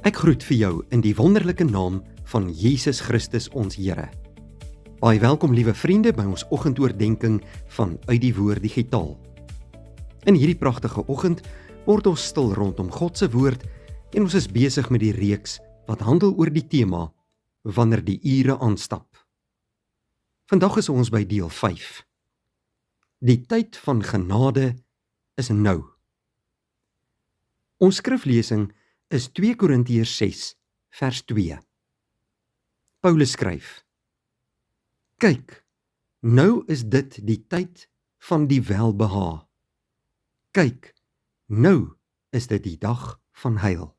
Ek groet vir jou in die wonderlike naam van Jesus Christus ons Here. Baie welkom liewe vriende by ons oggendoordenkings van Uit die Woord Digitaal. In hierdie pragtige oggend word ons stil rondom God se woord en ons is besig met die reeks wat handel oor die tema wanneer die ure aanstap. Vandag is ons by deel 5. Die tyd van genade is nou. Ons skriflesing is 2 Korintiërs 6 vers 2. Paulus skryf: Kyk, nou is dit die tyd van die welbehae. Kyk, nou is dit die dag van heil.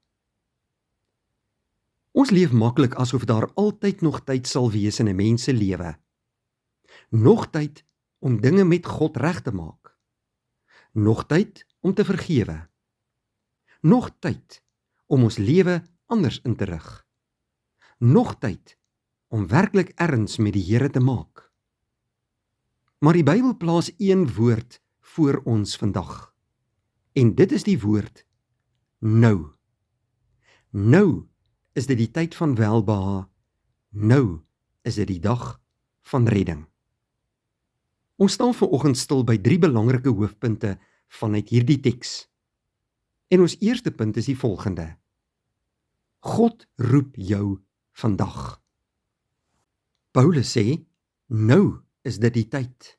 Ons leef maklik asof daar altyd nog tyd sal wees in 'n mens se lewe. Nog tyd om dinge met God reg te maak. Nog tyd om te vergewe. Nog tyd om ons lewe anders in te rig. Nog tyd om werklik erns met die Here te maak. Maar die Bybel plaas een woord voor ons vandag. En dit is die woord nou. Nou is dit die tyd van welbehae. Nou is dit die dag van redding. Ons staan vanoggend stil by 3 belangrike hoofpunte vanuit hierdie teks. En ons eerste punt is die volgende: God roep jou vandag. Paulus sê, nou is dit die tyd.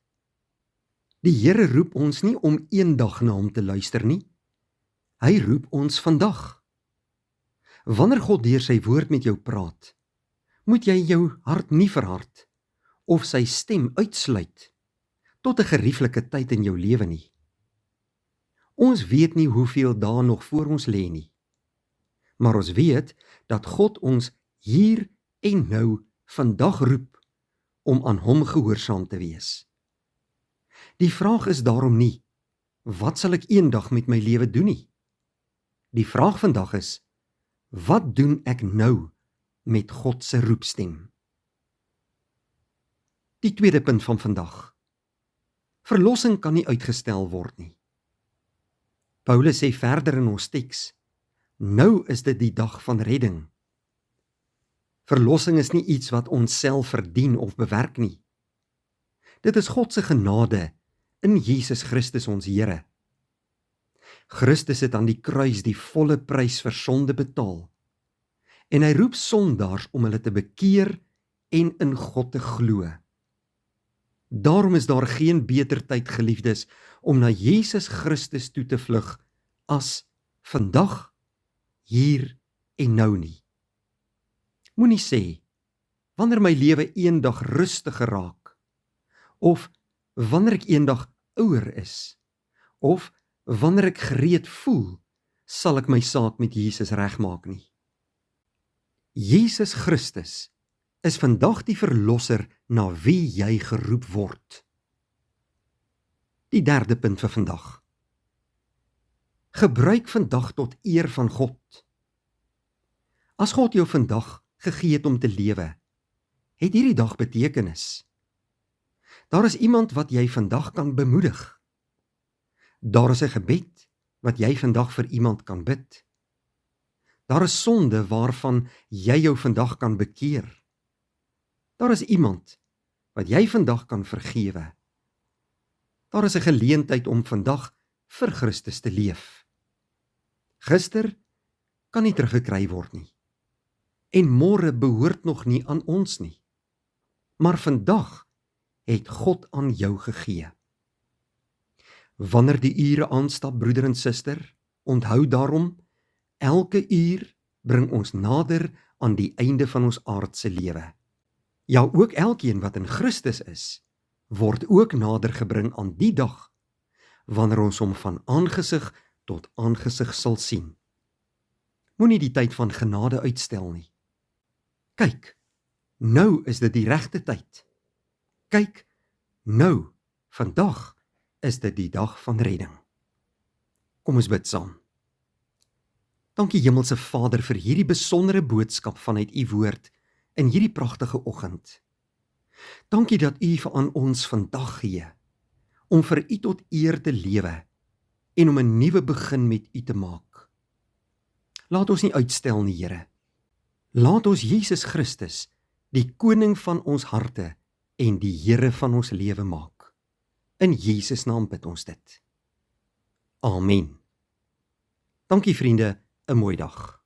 Die Here roep ons nie om eendag na hom te luister nie. Hy roep ons vandag. Wanneer God deur sy woord met jou praat, moet jy jou hart nie verhard of sy stem uitsluit tot 'n gerieflike tyd in jou lewe nie. Ons weet nie hoeveel dae nog voor ons lê nie. Maar ons weet dat God ons hier en nou vandag roep om aan hom gehoorsaam te wees. Die vraag is daarom nie, wat sal ek eendag met my lewe doen nie? Die vraag vandag is, wat doen ek nou met God se roepstem? Die tweede punt van vandag. Verlossing kan nie uitgestel word nie. Paulus sê verder in ons teks, nou is dit die dag van redding. Verlossing is nie iets wat ons self verdien of bewerk nie. Dit is God se genade in Jesus Christus ons Here. Christus het aan die kruis die volle prys vir sonde betaal. En hy roep sondaars om hulle te bekeer en in God te glo. Daarom is daar geen beter tyd, geliefdes, om na Jesus Christus toe te vlug as vandag, hier en nou nie. Moenie sê, wanneer my lewe eendag rustiger raak, of wanneer ek eendag ouer is, of wanneer ek gereed voel, sal ek my saak met Jesus regmaak nie. Jesus Christus is vandag die verlosser na wie jy geroep word. Die derde punt vir vandag. Gebruik vandag tot eer van God. As God jou vandag gegee het om te lewe, het hierdie dag betekenis. Daar is iemand wat jy vandag kan bemoedig. Daar is 'n gebed wat jy vandag vir iemand kan bid. Daar is sonde waarvan jy jou vandag kan bekeer. Daar is iemand wat jy vandag kan vergewe. Daar is 'n geleentheid om vandag vir Christus te leef. Gister kan nie teruggekry word nie. En môre behoort nog nie aan ons nie. Maar vandag het God aan jou gegee. Wanneer die ure aanstap, broeder en suster, onthou daarom, elke uur bring ons nader aan die einde van ons aardse lewe. Ja, ook elkeen wat in Christus is, word ook nader gebring aan die dag, wanneer ons hom van aangesig tot aangesig sal sien. Moenie die tyd van genade uitstel nie. Kyk, nou is dit die regte tyd. Kyk, nou, vandag is dit die dag van redding. Kom ons bid saam. Dankie Hemelse Vader vir hierdie besondere boodskap vanuit U woord in hierdie pragtige oggend. Dankie dat U vir aan ons vandag gee, om vir U tot eer te lewe en om 'n nuwe begin met U te maak. Laat ons nie uitstel nie, Here. Laat ons Jesus Christus, die koning van ons harte en die Here van ons lewe maak. In Jesus naam bid ons dit. Amen. Dankie vriende, 'n mooi dag.